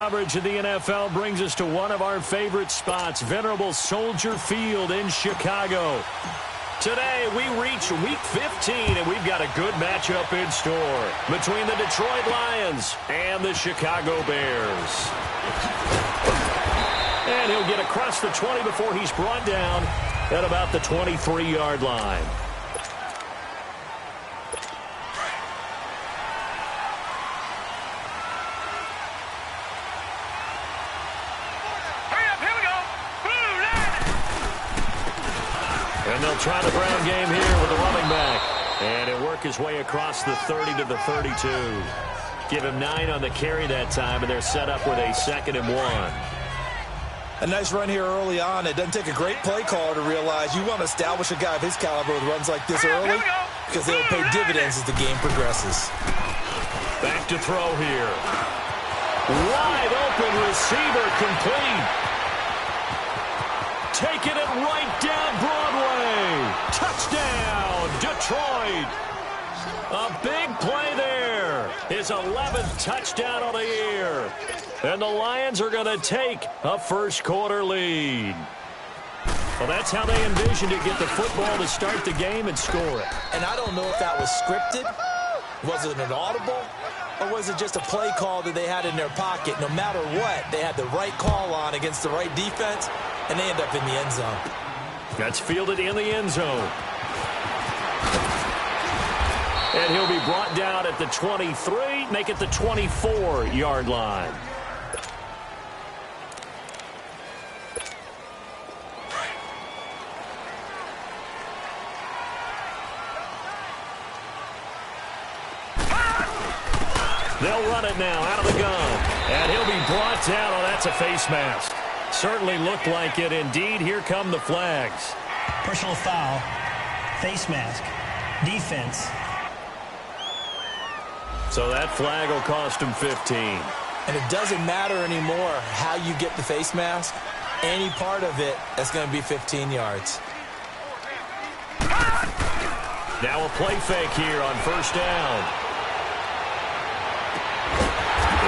Coverage of the NFL brings us to one of our favorite spots, venerable Soldier Field in Chicago. Today, we reach Week 15, and we've got a good matchup in store between the Detroit Lions and the Chicago Bears. And he'll get across the 20 before he's brought down at about the 23-yard line. And they'll try the ground game here with the running back. And he'll work his way across the 30 to the 32. Give him 9 on the carry that time, and they're set up with a 2nd and 1. A nice run here early on. It doesn't take a great play caller to realize you want to establish a guy of his caliber with runs like this early because they'll pay dividends as the game progresses. Back to throw here. Wide open receiver complete. Taking it right down Broadway. Touchdown, Detroit. A big play there. His 11th touchdown of the year. And the Lions are going to take a first-quarter lead. Well, that's how they envisioned it, get the football to start the game and score it. And I don't know if that was scripted. Was it an audible? Or was it just a play call that they had in their pocket? No matter what, they had the right call on against the right defense, and they end up in the end zone. That's fielded in the end zone. And he'll be brought down at the 23, make it the 24-yard line. They'll run it now out of the gun. And he'll be brought down. Oh, that's a face mask. Certainly looked like it. Indeed, here come the flags. Personal foul, face mask, defense. So that flag will cost him 15. And it doesn't matter anymore how you get the face mask. Any part of it, that's going to be 15 yards. Now a play fake here on first down.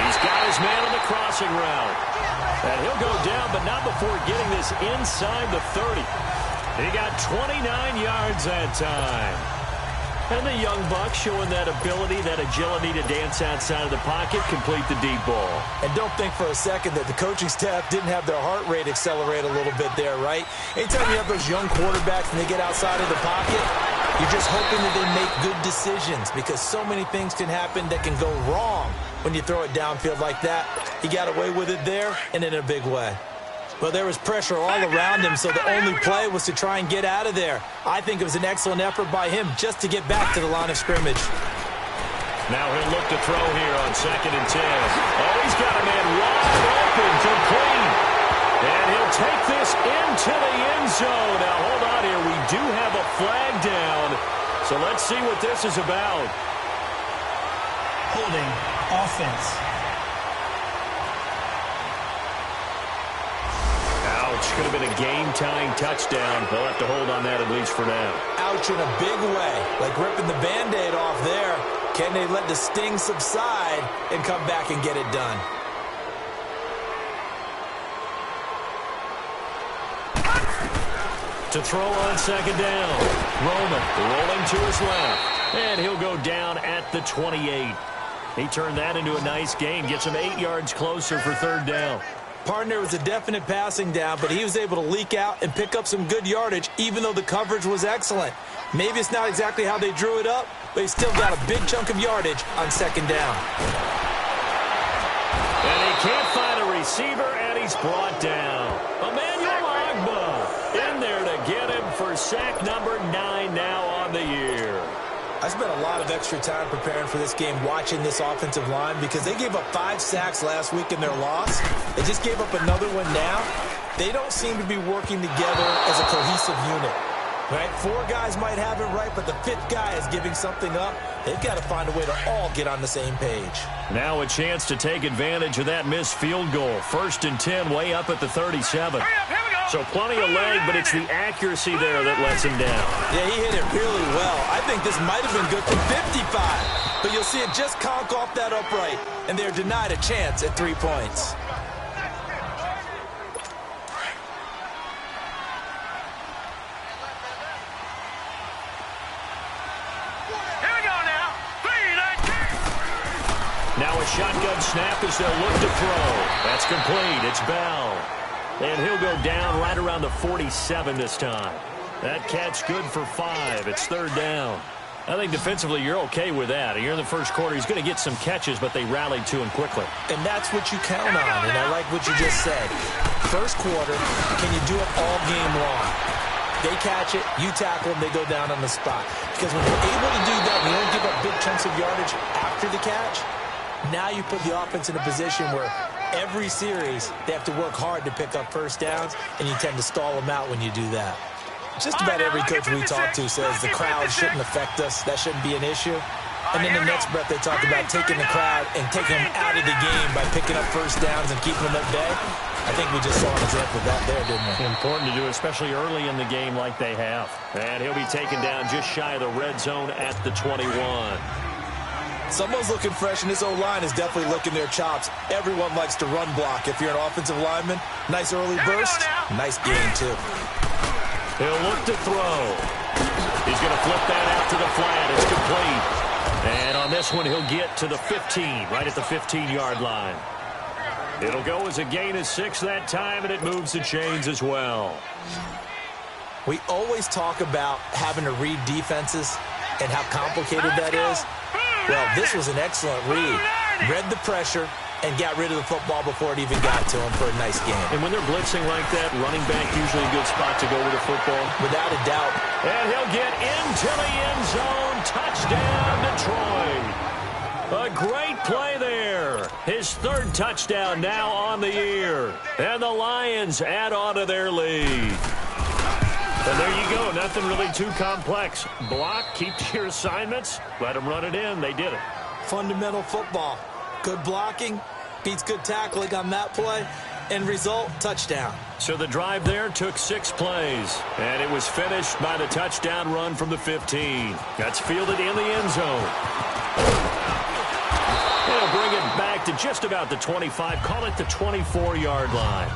He's got his man on the crossing route. And he'll go down, but not before getting this inside the 30. He got 29 yards that time. And the young buck showing that ability, that agility to dance outside of the pocket, complete the deep ball. And don't think for a second that the coaching staff didn't have their heart rate accelerate a little bit there, right? Anytime you have those young quarterbacks and they get outside of the pocket, you're just hoping that they make good decisions because so many things can happen that can go wrong when you throw it downfield like that. He got away with it there and in a big way. Well, there was pressure all around him, so the only play was to try and get out of there. I think it was an excellent effort by him just to get back to the line of scrimmage. Now he'll look to throw here on 2nd and 10. Oh, he's got a man wide open, complete. And he'll take this into the end zone. Now, hold on here. We do have a flag down, so let's see what this is about. Holding, offense. Could have been a game-tying touchdown. They'll have to hold on that at least for now. Ouch in a big way. Like ripping the Band-Aid off there. Can they let the sting subside and come back and get it done? To throw on 2nd down. Roman rolling to his left. And he'll go down at the 28. He turned that into a nice gain. Gets him 8 yards closer for 3rd down. Partner was a definite passing down, but he was able to leak out and pick up some good yardage, even though the coverage was excellent. Maybe it's not exactly how they drew it up, but he still got a big chunk of yardage on 2nd down. And he can't find a receiver, and he's brought down. Emmanuel Ogbah in there to get him for sack number 9 now on the year. I spent a lot of extra time preparing for this game watching this offensive line because they gave up 5 sacks last week in their loss. They just gave up another one now. They don't seem to be working together as a cohesive unit. Right? 4 guys might have it right, but the 5th guy is giving something up. They've got to find a way to all get on the same page. Now a chance to take advantage of that missed field goal. 1st and 10 way up at the 37. So plenty of leg, but it's the accuracy there that lets him down. Yeah, he hit it really well. I think this might have been good from 55. but you'll see it just conk off that upright, and they're denied a chance at 3 points. Now a shotgun snap as they'll look to throw. That's complete. It's Bell. And he'll go down right around the 47 this time. That catch good for 5. It's 3rd down. I think defensively you're okay with that. Here in the first quarter, he's going to get some catches, but they rallied to him quickly. And that's what you count on, and I like what you just said. First quarter, can you do it all game long? They catch it, you tackle them, they go down on the spot. Because when you're able to do that, you don't give up big chunks of yardage after the catch. Now you put the offense in a position where every series they have to work hard to pick up first downs, and you tend to stall them out when you do that. Just about every coach we talk to says the crowd shouldn't affect us. That shouldn't be an issue. And then the next breath they talk about taking the crowd and taking them out of the game by picking up first downs and keeping them at bay. I think we just saw an example of that there, didn't we? Important to do, especially early in the game like they have. And he'll be taken down just shy of the red zone at the 21. Someone's looking fresh, and this O-line is definitely licking their chops. Everyone likes to run block. If you're an offensive lineman, nice early burst, nice gain, too. He'll look to throw. He's going to flip that out to the flat. It's complete. And on this one, he'll get to the 15, right at the 15-yard line. It'll go as a gain of 6 that time, and it moves the chains as well. We always talk about having to read defenses and how complicated that is. Well, this was an excellent read. Read the pressure and got rid of the football before it even got to him for a nice game. And when they're blitzing like that, running back usually a good spot to go with the football. Without a doubt. And he'll get into the end zone. Touchdown, Detroit. A great play there. His 3rd touchdown now on the year. And the Lions add on to their lead. And there you go. Nothing really too complex. Block, keep to your assignments, let them run it in. They did it. Fundamental football. Good blocking beats good tackling on that play. End result, touchdown. So the drive there took 6 plays, and it was finished by the touchdown run from the 15. That's fielded in the end zone. They'll bring it back to just about the 25. Call it the 24-yard line.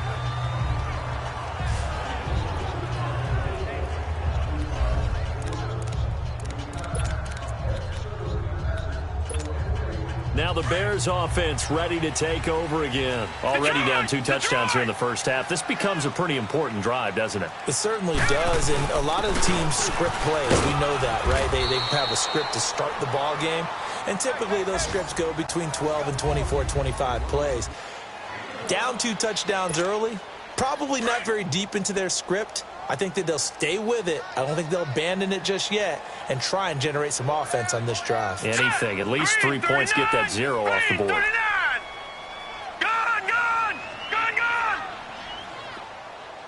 Now the Bears offense ready to take over again. Already down 2 touchdowns here in the first half. This becomes a pretty important drive, doesn't it? It certainly does, and a lot of teams script plays. We know that, right? They have a script to start the ball game, and typically those scripts go between 12 and 24, 25 plays. Down 2 touchdowns early, probably not very deep into their script. I think that they'll stay with it. I don't think they'll abandon it just yet and try and generate some offense on this drive. Anything. At least 3 points, get that 0 off the board. Gone!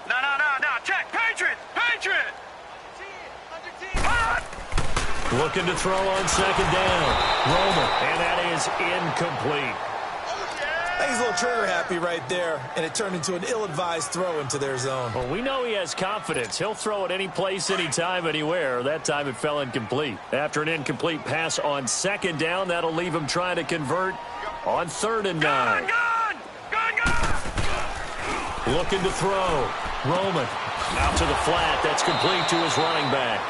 No. Check. Patriot! Looking to throw on 2nd down. Roman. And that is incomplete. I think he's a little trigger happy right there, and it turned into an ill-advised throw into their zone. Well, we know he has confidence. He'll throw it any place, anytime, anywhere. That time it fell incomplete. After an incomplete pass on 2nd down, that'll leave him trying to convert on 3rd and 9. Gone! Looking to throw. Roman out to the flat. That's complete to his running back.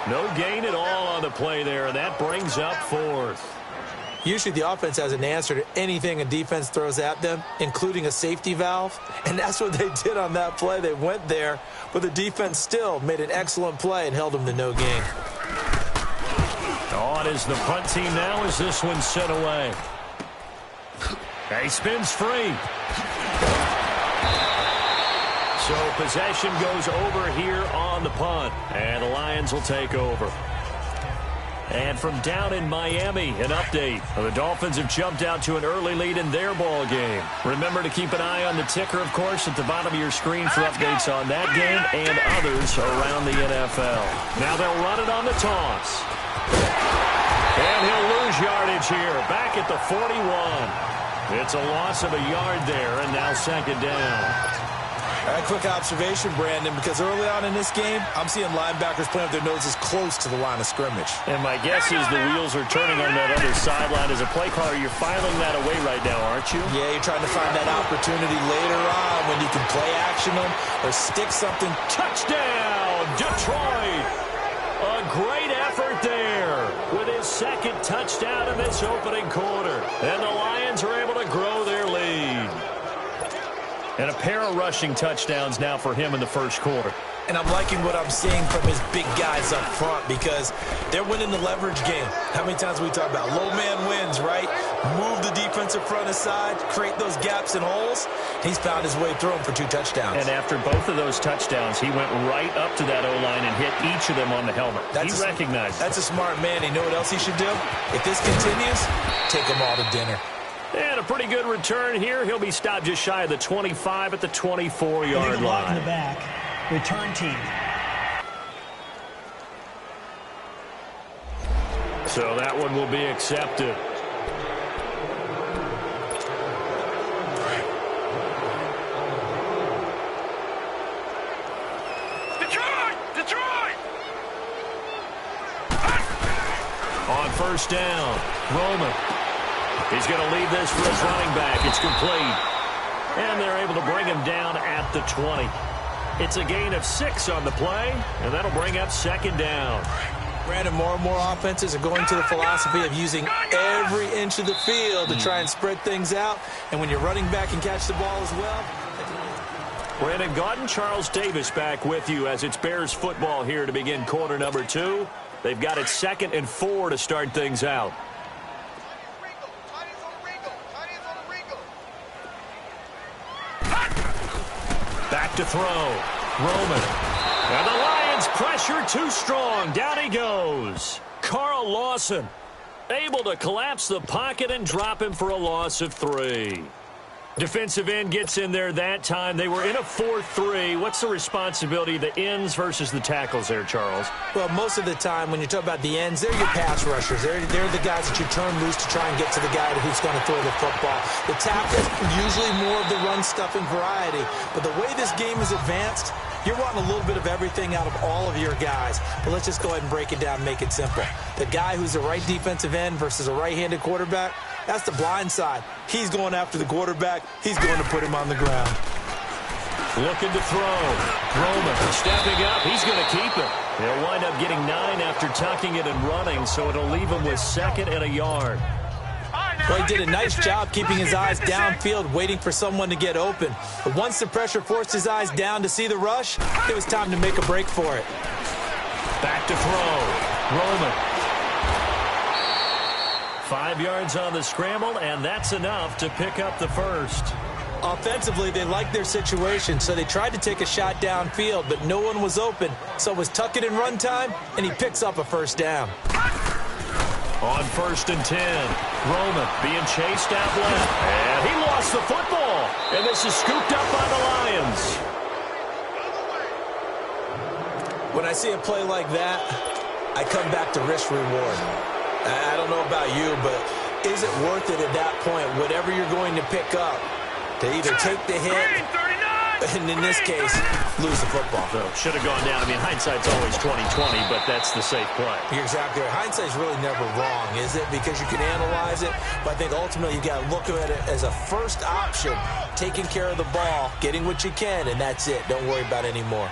No gain at all on the play there, and that brings up 4th. Usually the offense has an answer to anything a defense throws at them, including a safety valve. And that's what they did on that play. They went there, but the defense still made an excellent play and held them to no gain. On is the punt team now as this one's sent away. He spins free. So possession goes over here on the punt, and the Lions will take over. And from down in Miami, an update. The Dolphins have jumped out to an early lead in their ball game. Remember to keep an eye on the ticker, of course, at the bottom of your screen for updates on that game and others around the NFL. Now they'll run it on the toss. And he'll lose yardage here, back at the 41. It's a loss of a yard there, and now 2nd down. Quick observation, Brandon, because early on in this game, I'm seeing linebackers playing with their noses close to the line of scrimmage. And my guess is the wheels are turning on that other sideline. As a play caller, you're filing that away right now, aren't you? Yeah, you're trying to find that opportunity later on when you can play action them or stick something. Touchdown, Detroit! A great effort there with his second touchdown in this opening quarter. And the Lions are able to grow their lead. And a pair of rushing touchdowns now for him in the first quarter. And I'm liking what I'm seeing from his big guys up front because they're winning the leverage game. How many times we talk about low man wins, right? Move the defensive front aside, create those gaps and holes. He's found his way through them for 2 touchdowns. And after both of those touchdowns, he went right up to that O-line and hit each of them on the helmet. He recognized it. That's a smart man. You know what else he should do? If this continues, take them all to dinner. And a pretty good return here. He'll be stopped just shy of the 25 at the 24-yard line. In the back. Return team. So that one will be accepted. Detroit! On first down, Roman. He's going to leave this for his running back. It's complete. And they're able to bring him down at the 20. It's a gain of 6 on the play, and that'll bring up second down. Brandon, more and more offenses are going to the philosophy of using every inch of the field to try and spread things out. And when you're running back and catch the ball as well. Brandon Gaudin, Charles Davis back with you as it's Bears football here to begin quarter number 2. They've got it 2nd and 4 to start things out. Back to throw. Roman. And the Lions pressure too strong. Down he goes. Carl Lawson able to collapse the pocket and drop him for a loss of 3. Defensive end gets in there that time. They were in a 4-3. What's the responsibility of the ends versus the tackles there, Charles? Well, most of the time when you talk about the ends, they're your pass rushers. They're the guys that you turn loose to try and get to the guy who's going to throw the football. The tackles, usually more of the run-stuffing variety. But the way this game is advanced, you're wanting a little bit of everything out of all of your guys. But let's just go ahead and break it down and make it simple. The guy who's a right defensive end versus a right-handed quarterback, that's the blind side. He's going after the quarterback. He's going to put him on the ground. Looking to throw. Roman stepping up. He's going to keep it. They'll wind up getting 9 after tucking it and running, so it'll leave him with 2nd and a yard. Well, he did a nice job keeping his eyes downfield, waiting for someone to get open. But once the pressure forced his eyes down to see the rush, it was time to make a break for it. Back to throw. Roman. 5 yards on the scramble, and that's enough to pick up the first. Offensively, they liked their situation, so they tried to take a shot downfield, but no one was open. So it was tuck it and run time, and he picks up a first down. On 1st and 10, Roman being chased out left, and he lost the football, and this is scooped up by the Lions. When I see a play like that, I come back to risk-reward. I don't know about you, but is it worth it at that point, whatever you're going to pick up, to either take the hit, and in this case, lose the football? So should have gone down. I mean, hindsight's always 20/20, but that's the safe play. You're exactly right. Hindsight's really never wrong, is it? Because you can analyze it, but I think ultimately you got to look at it as a first option, taking care of the ball, getting what you can, and that's it. Don't worry about it anymore.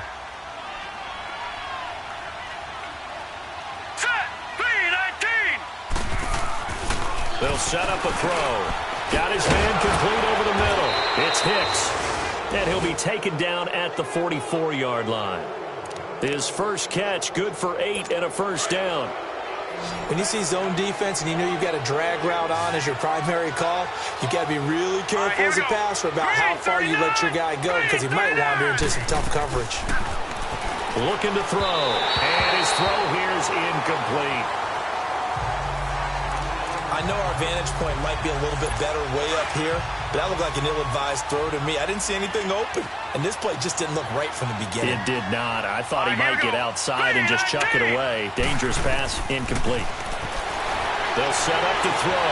They'll set up a throw. Got his man complete over the middle. It's Hicks. And he'll be taken down at the 44-yard line. His first catch, good for 8 and a first down. When you see zone defense and you know you've got a drag route on as your primary call, you've got to be really careful as a passer about how far you let your guy go because he might wander into some tough coverage. Looking to throw. And his throw here is incomplete. I know our vantage point might be a little bit better way up here, but that looked like an ill-advised throw to me. I didn't see anything open, and this play just didn't look right from the beginning. It did not. I thought he might get outside and just chuck it away. Dangerous pass, incomplete. They'll set up to throw.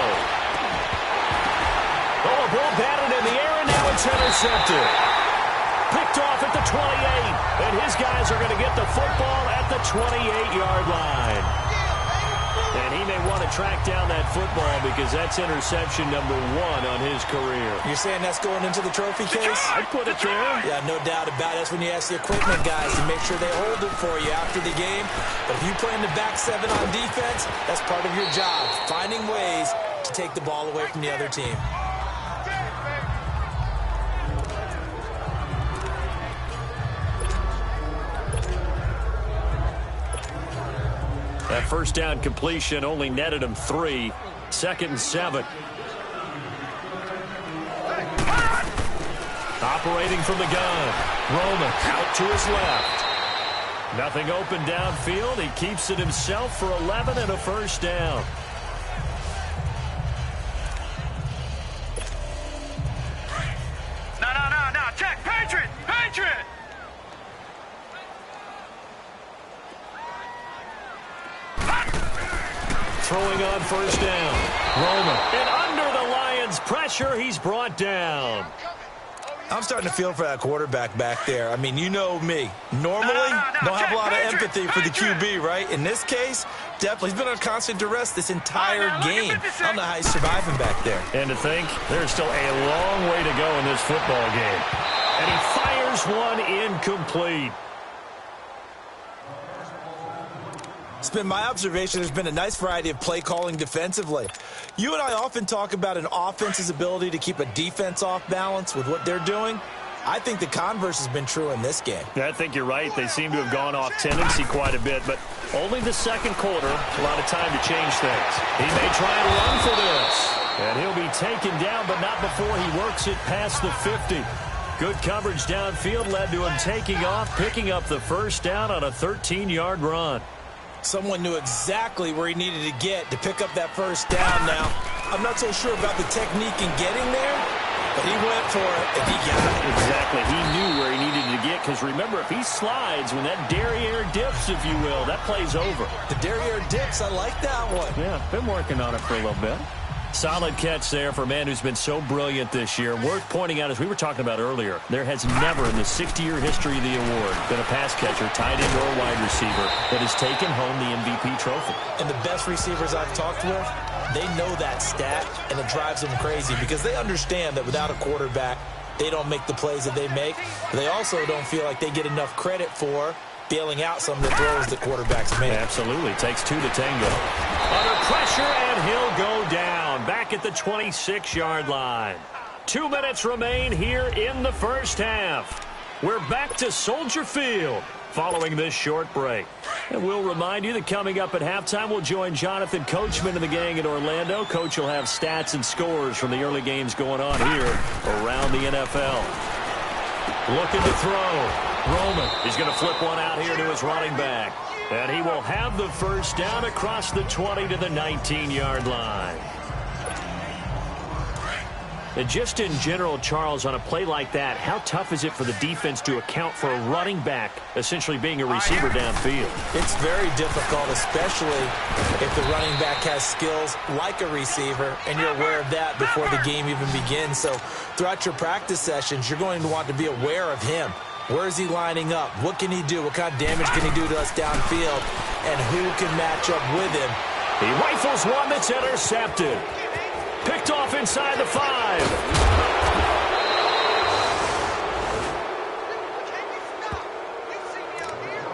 Oh, a ball batted in the air, and now it's intercepted. Picked off at the 28. And his guys are going to get the football at the 28-yard line. And he may want to track down that football because that's interception number 1 on his career. You're saying that's going into the trophy case? I'd put it there. Yeah, no doubt about it. That's when you ask the equipment guys to make sure they hold it for you after the game. But if you play in the back 7 on defense, that's part of your job, finding ways to take the ball away from the other team. That first down completion only netted him 3. 2nd and 7. Operating from the gun. Roman out to his left. Nothing open downfield. He keeps it himself for 11 and a first down. No. Check. Patriot. Throwing on first down. Roman. And under the Lions' pressure, he's brought down. I'm starting to feel for that quarterback back there. I mean, you know me. Normally, don't have a lot of empathy for the QB, right? In this case, definitely. He's been on constant duress this entire game. I don't know how he's surviving back there. And to think, there's still a long way to go in this football game. And he fires one incomplete. It's been my observation there's been a nice variety of play calling defensively. You and I often talk about an offense's ability to keep a defense off balance with what they're doing. I think the converse has been true in this game. I think you're right. They seem to have gone off tendency quite a bit, but only the second quarter, a lot of time to change things. He may try and run for this, and he'll be taken down, but not before he works it past the 50. Good coverage downfield led to him taking off, picking up the first down on a 13-yard run. Someone knew exactly where he needed to get to pick up that first down now. I'm not so sure about the technique in getting there, but he went for it, and he got it. Exactly. He knew where he needed to get, because remember, if he slides, when that derriere dips, if you will, that play's over. The derriere dips, I like that one. Yeah, been working on it for a little bit. Solid catch there for a man who's been so brilliant this year. Worth pointing out, as we were talking about earlier, there has never in the 60-year history of the award been a pass catcher, tight end, or wide receiver that has taken home the MVP trophy. And the best receivers I've talked with, they know that stat, and it drives them crazy because they understand that without a quarterback, they don't make the plays that they make. But they also don't feel like they get enough credit for bailing out some of the throws that quarterbacks make. Absolutely. Takes 2 to tango. Under pressure, and he'll go down. Back at the 26-yard line. 2 minutes remain here in the first half. We're back to Soldier Field following this short break. And we'll remind you that coming up at halftime, we'll join Jonathan Coachman and the gang in Orlando. Coach will have stats and scores from the early games going on here around the NFL. Looking to throw. Roman is going to flip one out here to his running back. And he will have the first down across the 20 to the 19-yard line. And just in general, Charles, on a play like that, how tough is it for the defense to account for a running back essentially being a receiver downfield? It's very difficult, especially if the running back has skills like a receiver, and you're aware of that before the game even begins. So throughout your practice sessions, you're going to want to be aware of him. Where is he lining up? What can he do? What kind of damage can he do to us downfield? And who can match up with him? He rifles one that's intercepted. Picked off inside the 5.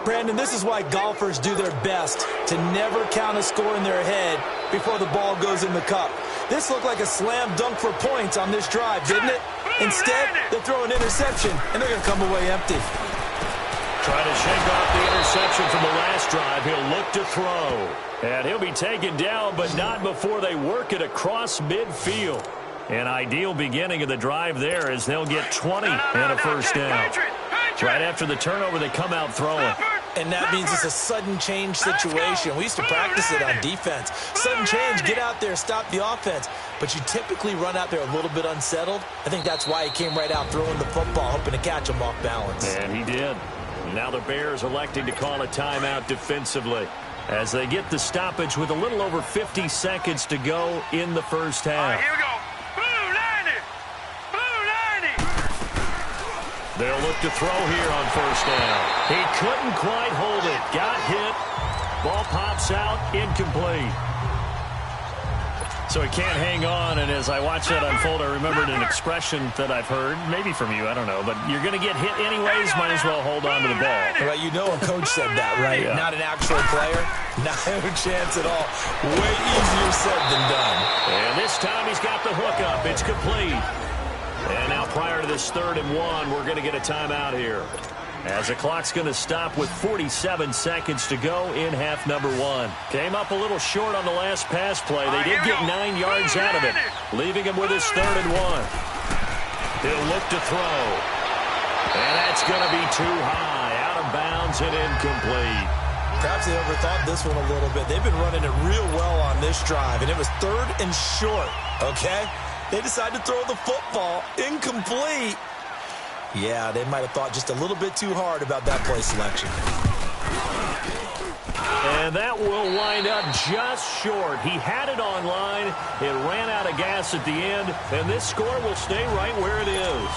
Brandon, this is why golfers do their best to never count a score in their head before the ball goes in the cup. This looked like a slam dunk for points on this drive, didn't it? Instead, they throw an interception, and they're going to come away empty. Trying to shake off the interception from the last drive. He'll look to throw. And he'll be taken down, but not before they work it across midfield. An ideal beginning of the drive there as they'll get 20 and a first down. Right after the turnover, they come out throwing. And that means it's a sudden change situation. We used to practice it on defense. Sudden change, get out there, stop the offense. But you typically run out there a little bit unsettled. I think that's why he came right out throwing the football, hoping to catch him off balance. And he did. Now the Bears electing to call a timeout defensively as they get the stoppage with a little over 50 seconds to go in the first half. All right, here we go. Blue 90. Blue 90. They'll look to throw here on first down. He couldn't quite hold it. Got hit. Ball pops out. Incomplete. So he can't hang on, and as I watch that unfold, I remembered an expression that I've heard, maybe from you, I don't know, but you're going to get hit anyways, might as well hold on to the ball. Well, you know a coach said that, right? Yeah. Not an actual player. Not a chance at all. Way easier said than done. And this time he's got the hook up. It's complete. And now prior to this 3rd and 1, we're going to get a timeout here, as the clock's going to stop with 47 seconds to go in half number 1. Came up a little short on the last pass play. They did get 9 yards out of it, leaving him with his 3rd and 1. He'll look to throw. And that's going to be too high. Out of bounds and incomplete. Perhaps they overthought this one a little bit. They've been running it real well on this drive, and it was 3rd and short, okay? They decided to throw the football. Incomplete. Yeah, they might have thought just a little bit too hard about that play selection. And that will wind up just short. He had it on line. It ran out of gas at the end, and this score will stay right where it is.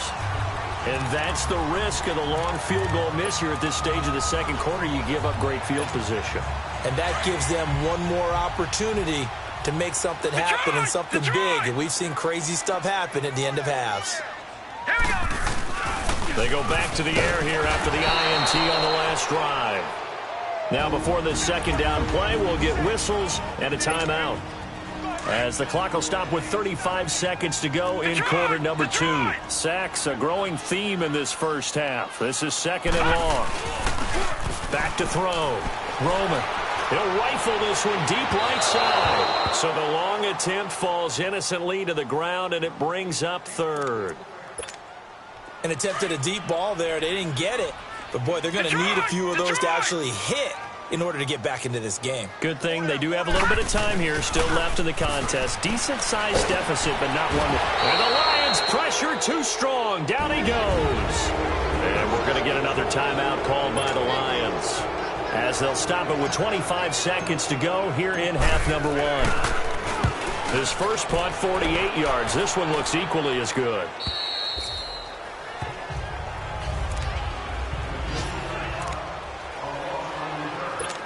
And that's the risk of the long field goal miss here at this stage of the second quarter. You give up great field position. And that gives them one more opportunity to make something happen and something big. And we've seen crazy stuff happen at the end of halves. They go back to the air here after the INT on the last drive. Now before this second down play, we'll get whistles and a timeout, as the clock will stop with 35 seconds to go in quarter number 2. Sacks, a growing theme in this first half. This is 2nd and long. Back to throw. Roman. He'll rifle this one deep right side. So the long attempt falls innocently to the ground, and it brings up 3rd. And attempted a deep ball there. They didn't get it. But, boy, they're going to need a few of those to actually hit in order to get back into this game. Good thing they do have a little bit of time here still left in the contest. Decent-sized deficit, but not one. And the Lions pressure too strong. Down he goes. And we're going to get another timeout called by the Lions, as they'll stop it with 25 seconds to go here in half number 1. His first punt, 48 yards. This one looks equally as good.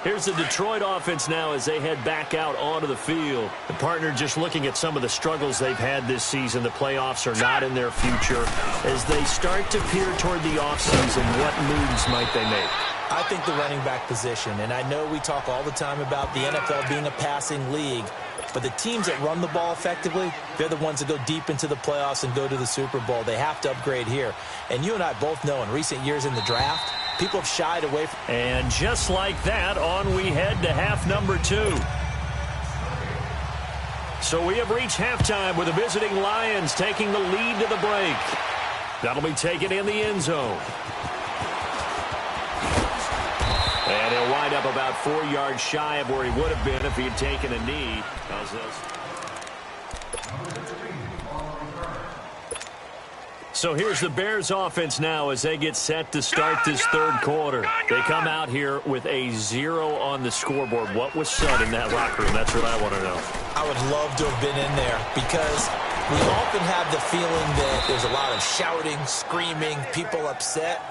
Here's the Detroit offense now as they head back out onto the field. The partner just looking at some of the struggles they've had this season. The playoffs are not in their future. As they start to peer toward the offseason, what moves might they make? I think the running back position, and I know we talk all the time about the NFL being a passing league, but the teams that run the ball effectively, they're the ones that go deep into the playoffs and go to the Super Bowl. They have to upgrade here. And you and I both know in recent years in the draft, people have shied away from. And just like that, on we head to half number 2. So we have reached halftime with the visiting Lions taking the lead to the break. That'll be taken in the end zone. And he'll wind up about 4 yards shy of where he would have been if he had taken a knee. So here's the Bears offense now as they get set to start this third quarter. They come out here with a 0 on the scoreboard. What was said in that locker room? That's what I want to know. I would love to have been in there, because we often have the feeling that there's a lot of shouting, screaming, people upset.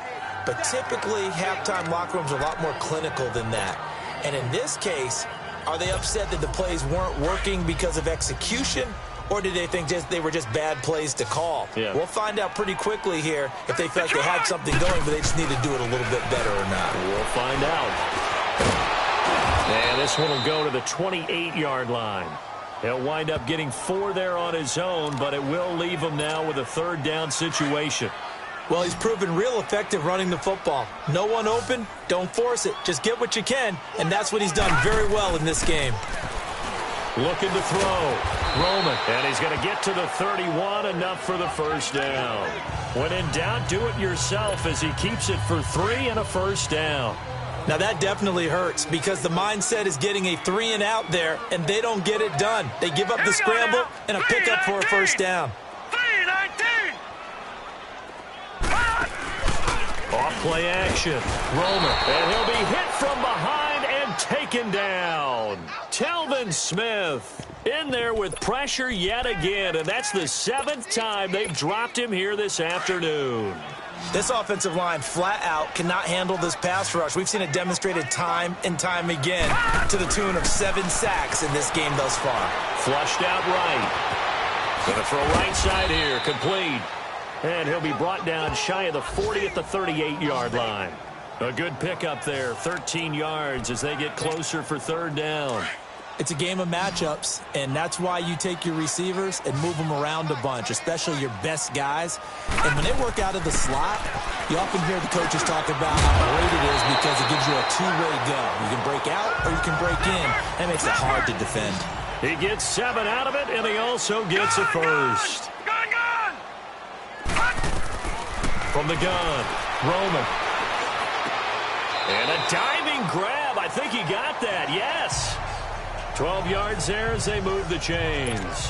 But typically, halftime locker rooms are a lot more clinical than that. And in this case, are they upset that the plays weren't working because of execution? Or did they think they were just bad plays to call? Yeah. We'll find out pretty quickly here if they feel like they had something going, but they just need to do it a little bit better or not. We'll find out. And this one will go to the 28-yard line. He'll wind up getting 4 there on his own, but it will leave him now with a 3rd down situation. Well, he's proven real effective running the football. No one open, don't force it. Just get what you can, and that's what he's done very well in this game. Looking to throw. Roman. And he's going to get to the 31, enough for the first down. When in doubt, do it yourself as he keeps it for 3 and a first down. Now that definitely hurts, because the mindset is getting a 3 and out there, and they don't get it done. They give up the scramble and a pickup for a first down. Off play action. Roman. And he'll be hit from behind and taken down. Tell Alvin Smith in there with pressure yet again, and that's the 7th time they've dropped him here this afternoon. This offensive line flat out cannot handle this pass rush. We've seen it demonstrated time and time again to the tune of 7 sacks in this game thus far. Flushed out right. Going to throw right side here, complete. And he'll be brought down shy of the 40 at the 38-yard line. A good pickup there, 13 yards as they get closer for 3rd down. It's a game of matchups, and that's why you take your receivers and move them around a bunch, especially your best guys. And when they work out of the slot, you often hear the coaches talk about how great it is because it gives you a two-way go. You can break out or you can break in. That makes it hard to defend. He gets 7 out of it, and he also gets a first. Gun! From the gun, Roman. And a diving grab. I think he got that, yes. 12 yards there as they move the chains.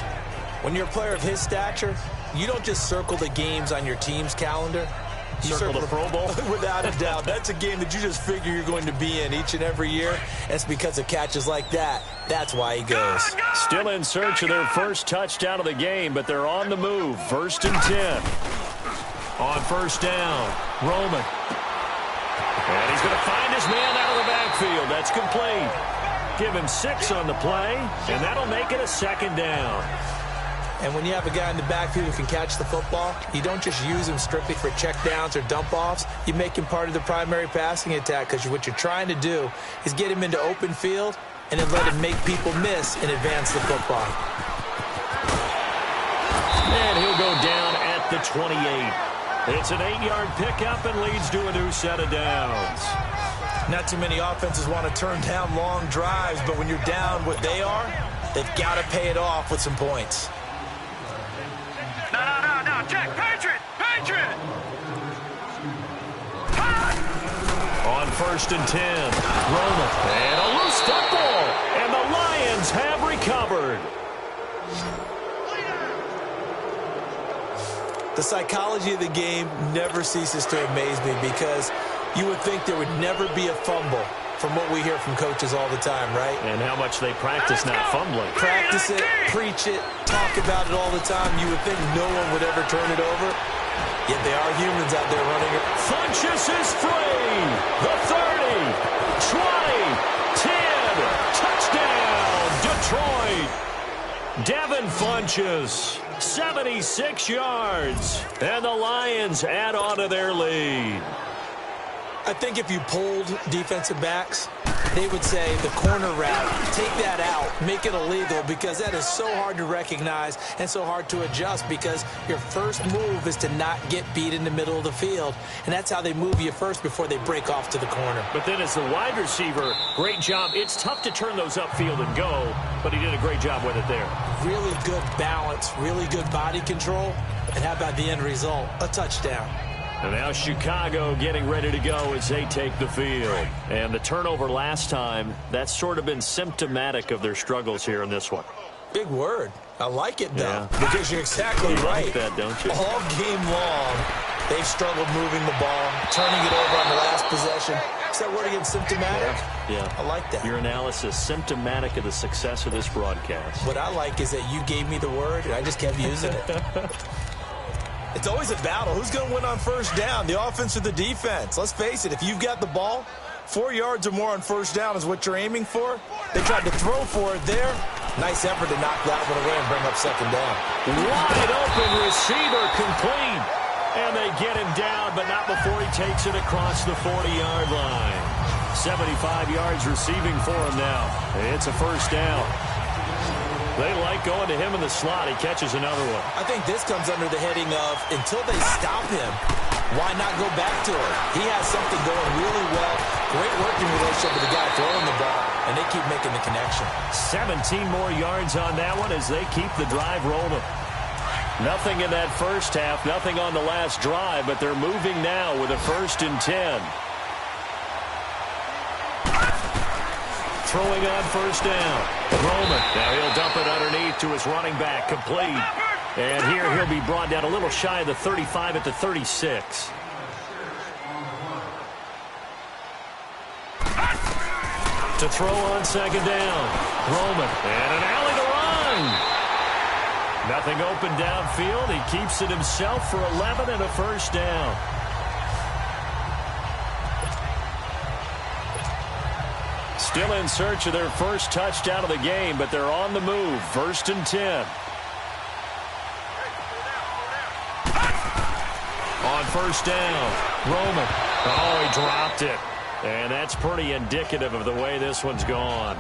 When you're a player of his stature, you don't just circle the games on your team's calendar. You circle the Pro Bowl? Without a doubt. That's a game that you just figure you're going to be in each and every year. It's because of catches like that. That's why he goes. Still in search of their first touchdown of the game, but they're on the move. 1st and 10. On 1st down, Roman. And he's going to find his man out of the backfield. That's complete. Give him 6 on the play, and that'll make it a 2nd down. And when you have a guy in the backfield who can catch the football, you don't just use him strictly for checkdowns or dump-offs. You make him part of the primary passing attack because what you're trying to do is get him into open field and then let him make people miss and advance the football. And he'll go down at the 28. It's an 8-yard pickup and leads to a new set of downs. Not too many offenses want to turn down long drives, but when you're down what they are, they've got to pay it off with some points. No, check, Patriot! On 1st and 10, Roman. And a loose football, and the Lions have recovered. The psychology of the game never ceases to amaze me because you would think there would never be a fumble from what we hear from coaches all the time, right? And how much they practice not fumbling. Practice it, preach it, talk about it all the time. You would think no one would ever turn it over. Yet they are humans out there running it. Funchess is free. The 30, 20, 10. Touchdown, Detroit. Devin Funchess, 76 yards. And the Lions add on to their lead. I think if you polled defensive backs, they would say the corner route, take that out, make it illegal because that is so hard to recognize and so hard to adjust because your first move is to not get beat in the middle of the field. And that's how they move you first before they break off to the corner. But then as the wide receiver, great job. It's tough to turn those upfield and go, but he did a great job with it there. Really good balance, really good body control. And how about the end result? A touchdown. And now Chicago getting ready to go as they take the field. And the turnover last time, that's sort of been symptomatic of their struggles here in this one. Big word. I like it, though, Yeah. because you're exactly right. Like that, don't you? All game long, they've struggled moving the ball, turning it over on the last possession. Is that word again, symptomatic? Yeah. I like that. Your analysis, symptomatic of the success of this broadcast. What I like is that you gave me the word, and I just kept using it. It's always a battle. Who's going to win on 1st down, the offense or the defense? Let's face it, if you've got the ball, 4 yards or more on 1st down is what you're aiming for. They tried to throw for it there. Nice effort to knock that one away and bring up 2nd down. Wide open receiver complete. And they get him down, but not before he takes it across the 40-yard line. 75 yards receiving for him now. It's a 1st down. They like going to him in the slot. He catches another one. I think this comes under the heading of until they stop him, why not go back to him? He has something going really well. Great working relationship with the guy throwing the ball, and they keep making the connection. 17 more yards on that one as they keep the drive rolling. Nothing in that first half, nothing on the last drive, but they're moving now with a 1st and 10. Throwing on 1st down. Roman. Now he'll dump it underneath to his running back. Complete. And here he'll be brought down a little shy of the 35 at the 36. to throw on second down. Roman, and an alley to run. Nothing open downfield. He keeps it himself for 11 and a first down. Still in search of their first touchdown of the game, but they're on the move. 1st and 10. On first down, Roman. Oh, he dropped it. And that's pretty indicative of the way this one's gone.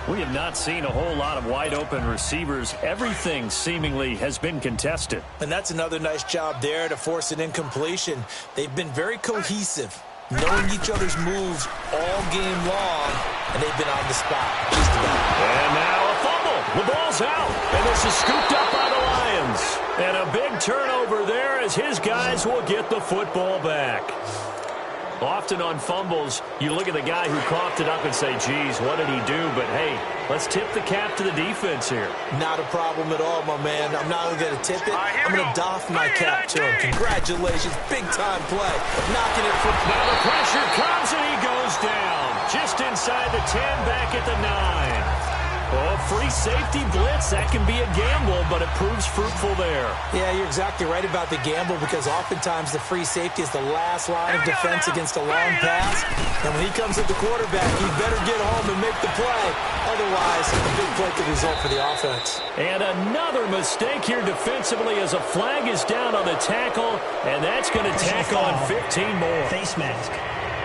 We have not seen a whole lot of wide-open receivers. Everything seemingly has been contested. And that's another nice job there to force an incompletion. They've been very cohesive, knowing each other's moves all game long, and they've been on the spot just about. And now a fumble. The ball's out, and this is scooped up by the Lions. And a big turnover there as his guys will get the football back. Often on fumbles, you look at the guy who coughed it up and say, geez, what did he do? But, hey, let's tip the cap to the defense here. Not a problem at all, my man. I'm not only going to tip it, I'm going to doff my cap to him. Congratulations. Big-time play. Knocking it for... Now the pressure comes, and he goes down. Just inside the 10, back at the 9. Oh, free safety blitz. That can be a gamble, but it proves fruitful there. Yeah, you're exactly right about the gamble because oftentimes the free safety is the last line of defense against a long pass. And when he comes at the quarterback, he better get home and make the play. Otherwise, a big play could result for the offense. And another mistake here defensively as a flag is down on the tackle, and that's going to tack on 15 more. Face mask.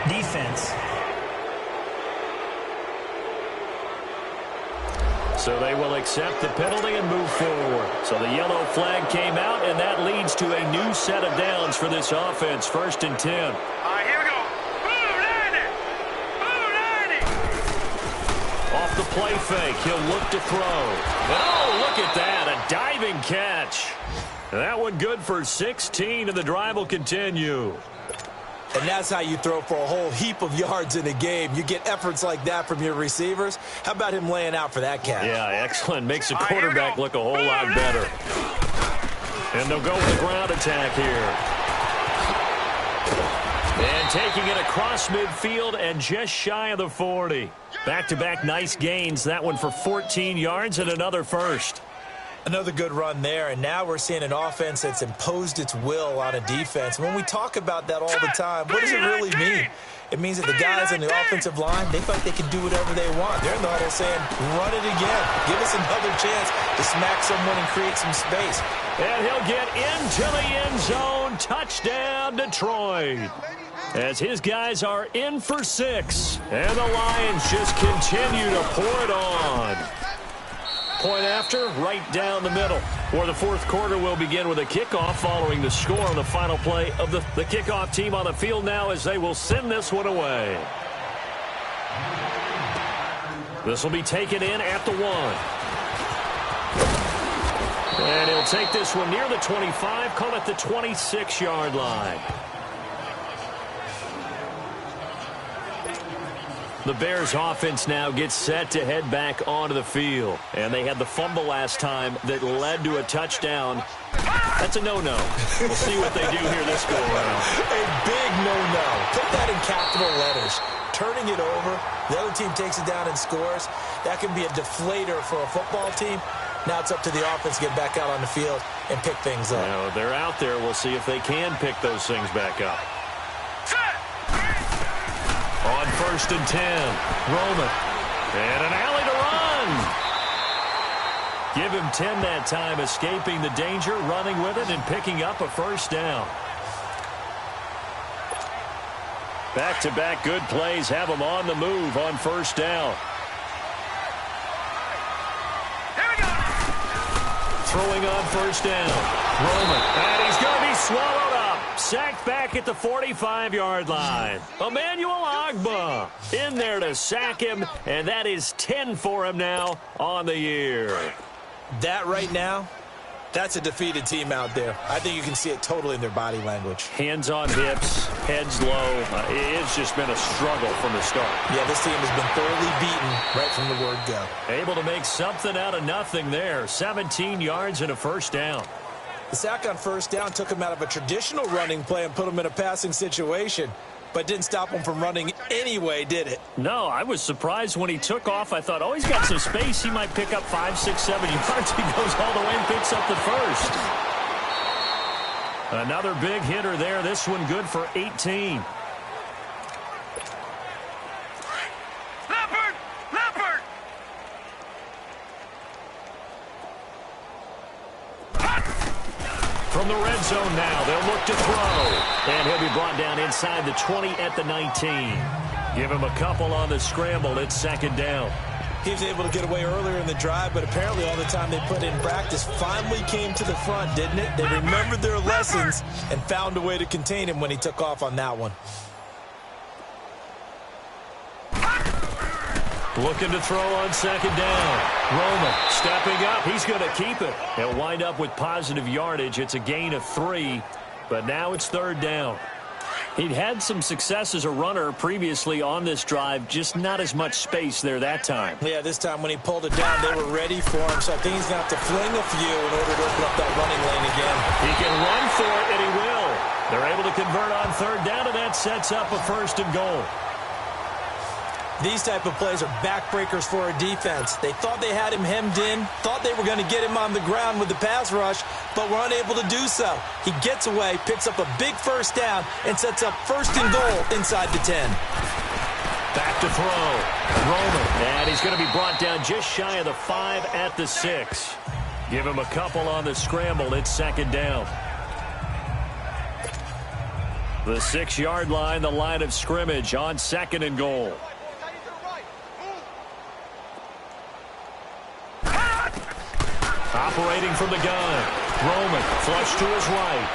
Defense. So they will accept the penalty and move forward. So the yellow flag came out, and that leads to a new set of downs for this offense. 1st and 10. All right, here we go. Boom, 90. Off the play fake, he'll look to throw. Oh, look at that, a diving catch. That one good for 16, and the drive will continue. And that's how you throw for a whole heap of yards in a game. You get efforts like that from your receivers. How about him laying out for that catch? Yeah, excellent. Makes the quarterback look a whole lot better. And they'll go with the ground attack here. And taking it across midfield and just shy of the 40. Back-to-back nice gains. That one for 14 yards and another first. Another good run there, and now we're seeing an offense that's imposed its will on a defense. When we talk about that all the time, what does it really mean? It means that the guys on the offensive line, they feel like they can do whatever they want. They're in the huddle saying, run it again. Give us another chance to smack someone and create some space. And he'll get into the end zone. Touchdown, Detroit. As his guys are in for 6. And the Lions just continue to pour it on. Point after, right down the middle. For the fourth quarter, we'll begin with a kickoff following the score on the final play of the kickoff team on the field now as they will send this one away. This will be taken in at the 1. And he'll take this one near the 25, call it the 26-yard line. The Bears offense now gets set to head back onto the field. And they had the fumble last time that led to a touchdown. That's a no-no. We'll see what they do here this go-around. A big no-no. Put that in capital letters. Turning it over, the other team takes it down and scores. That can be a deflator for a football team. Now it's up to the offense to get back out on the field and pick things up. Now, they're out there. We'll see if they can pick those things back up. On 1st and 10, Roman. And an alley to run. Give him 10 that time, escaping the danger, running with it, and picking up a first down. Back-to-back good plays have him on the move on first down. Throwing on first down. Roman. And he's going to be swallowed up. Sacked back at the 45-yard line. Emmanuel Ogbah in there to sack him, and that is 10 for him now on the year. That right now, that's a defeated team out there. I think you can see it totally in their body language. Hands on hips, heads low. It's just been a struggle from the start. Yeah, this team has been thoroughly beaten right from the word go. Able to make something out of nothing there. 17 yards and a first down. The sack on first down took him out of a traditional running play and put him in a passing situation. but didn't stop him from running anyway, did it? No, I was surprised when he took off. I thought, oh, he's got some space. He might pick up 5, 6, 7 yards. He goes all the way and picks up the first. Another big hitter there. This one good for 18. From the red zone now, they'll look to throw. And he'll be brought down inside the 20 at the 19. Give him a couple on the scramble. It's second down. He was able to get away earlier in the drive, but apparently all the time they put in practice finally came to the front, didn't it? They remembered their lessons and found a way to contain him when he took off on that one. Looking to throw on second down. Roman stepping up. He's going to keep it. He'll wind up with positive yardage. It's a gain of 3, but now it's third down. He'd had some success as a runner previously on this drive, just not as much space there that time. Yeah, this time when he pulled it down, they were ready for him, so I think he's going to have to fling a few in order to open up that running lane again. He can run for it, and he will. They're able to convert on third down, and that sets up a first and goal. These type of plays are backbreakers for a defense. They thought they had him hemmed in, thought they were going to get him on the ground with the pass rush, but were unable to do so. He gets away, picks up a big first down, and sets up first and goal inside the 10. Back to throw. Roman, and he's going to be brought down just shy of the 5 at the 6. Give him a couple on the scramble. It's second down. The 6-yard line, the line of scrimmage on second and goal. Operating from the gun. Roman, flush to his right.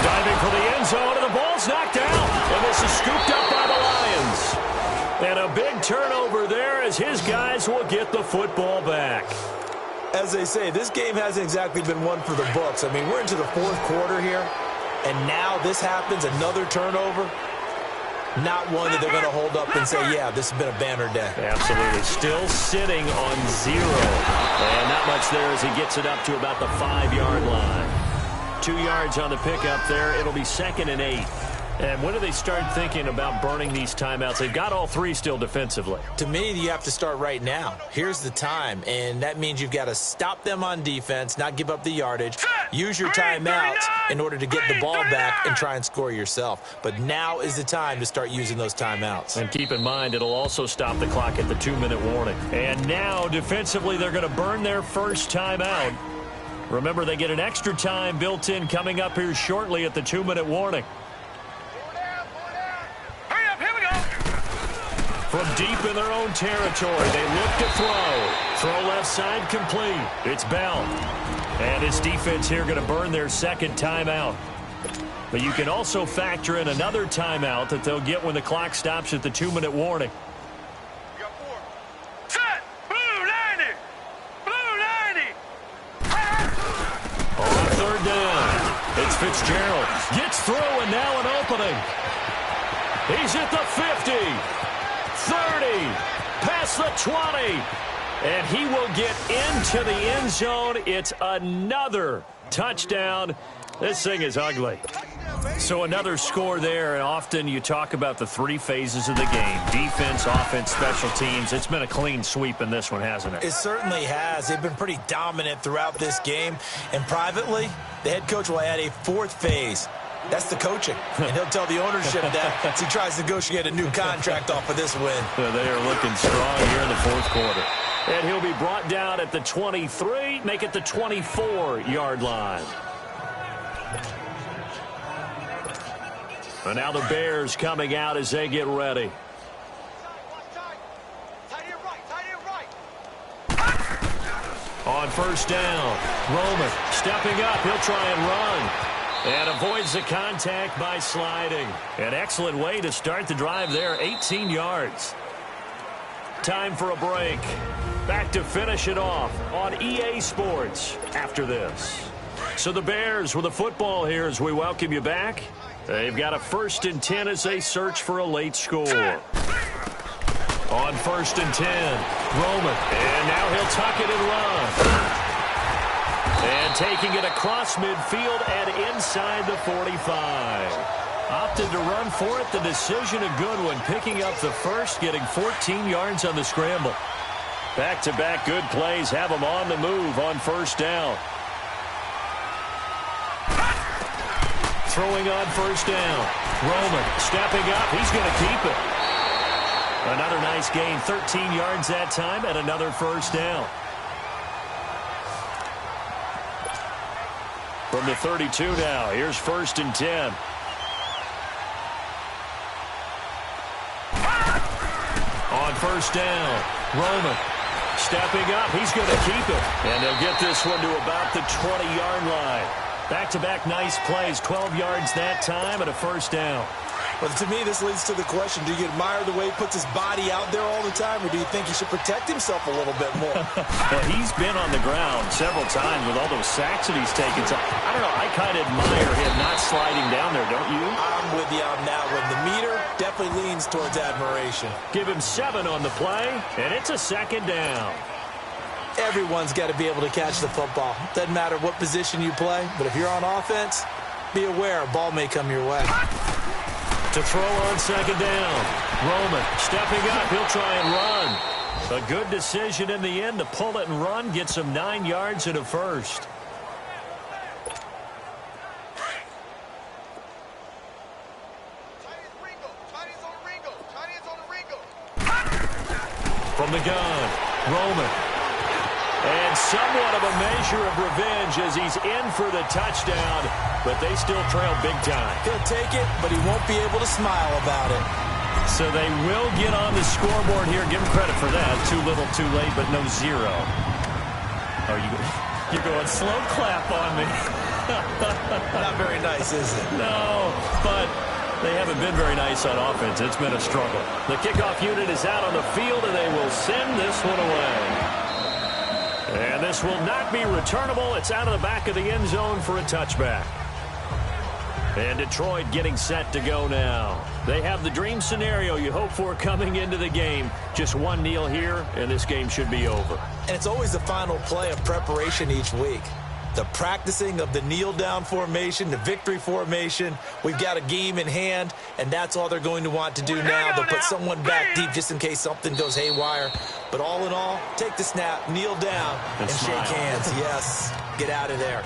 Diving for the end zone, and the ball's knocked out. And this is scooped up by the Lions. And a big turnover there as his guys will get the football back. As they say, this game hasn't exactly been one for the books. I mean, we're into the fourth quarter here, and now this happens, another turnover. Not one that they're going to hold up and say, yeah, this has been a banner day. Absolutely. Still sitting on 0. And not much there as he gets it up to about the 5-yard line. 2 yards on the pickup there. It'll be second and 8. And when do they start thinking about burning these timeouts? They've got all 3 still defensively. To me, you have to start right now. Here's the time, and that means you've got to stop them on defense, not give up the yardage, use your timeouts in order to get the ball back and try and score yourself. But now is the time to start using those timeouts. And keep in mind, it'll also stop the clock at the 2-minute warning. And now, defensively, they're going to burn their first timeout. Remember, they get an extra time built in coming up here shortly at the 2-minute warning. From deep in their own territory, they look to throw. Throw left side complete. It's Bell. And his defense here going to burn their second timeout. But you can also factor in another timeout that they'll get when the clock stops at the 2-minute warning. Set! Blue 90! Blue 90! On third down, it's Fitzgerald. Gets through and now an opening. He's at the 50. 30, past the 20, and he will get into the end zone. It's another touchdown. This thing is ugly. So another score there, and often you talk about the 3 phases of the game: defense, offense, special teams. It's been a clean sweep in this one, hasn't it? It certainly has. They've been pretty dominant throughout this game, and privately, the head coach will add a 4th phase. That's the coaching, and he'll tell the ownership that as he tries to negotiate a new contract off of this win. They are looking strong here in the fourth quarter. And he'll be brought down at the 23, make it the 24-yard line. And now the Bears coming out as they get ready. On first down, Roman stepping up. He'll try and run. And avoids the contact by sliding. An excellent way to start the drive there, 18 yards. Time for a break. Back to finish it off on EA Sports after this. So the Bears with the football here as we welcome you back. They've got a 1st and 10 as they search for a late score. On 1st and 10, Roman. And now he'll tuck it and run. And taking it across midfield and inside the 45. opted to run for it. The decision a good one, picking up the first, getting 14 yards on the scramble. Back-to-back good plays have him on the move on first down. Throwing on first down. Roman stepping up. He's going to keep it. Another nice gain, 13 yards that time, and another first down. From the 32 now, here's 1st and 10. On first down, Roman stepping up. He's going to keep it. And they'll get this one to about the 20-yard line. Back-to-back nice plays, 12 yards that time, and a first down. Well, to me, this leads to the question, do you admire the way he puts his body out there all the time, or do you think he should protect himself a little bit more? Well, he's been on the ground several times with all those sacks that he's taken. So, I don't know, I kind of admire him not sliding down there, don't you? I'm with you on that one. The meter definitely leans towards admiration. Give him 7 on the play, and it's a second down. Everyone's got to be able to catch the football. Doesn't matter what position you play, but if you're on offense, be aware a ball may come your way. To throw on second down, Roman stepping up. He'll try and run. A good decision in the end to pull it and run. Gets him 9 yards and a first. From the gun, Roman. And somewhat of a measure of revenge as he's in for the touchdown, but they still trail big time. He'll take it, but he won't be able to smile about it. So they will get on the scoreboard here. Give him credit for that. Too little, too late, but no 0. Oh, you're going slow clap on me. Not very nice, is it? No, but they haven't been very nice on offense. It's been a struggle. The kickoff unit is out on the field, and they will send this one away. And this will not be returnable. It's out of the back of the end zone for a touchback. And Detroit getting set to go now. They have the dream scenario you hope for coming into the game. Just one kneel here, and this game should be over. And it's always the final play of preparation each week. The practicing of the kneel-down formation, the victory formation. We've got a game in hand, and that's all they're going to want to do now. They'll put someone back deep just in case something goes haywire. But all in all, take the snap, kneel down, and shake hands. Yes, get out of there.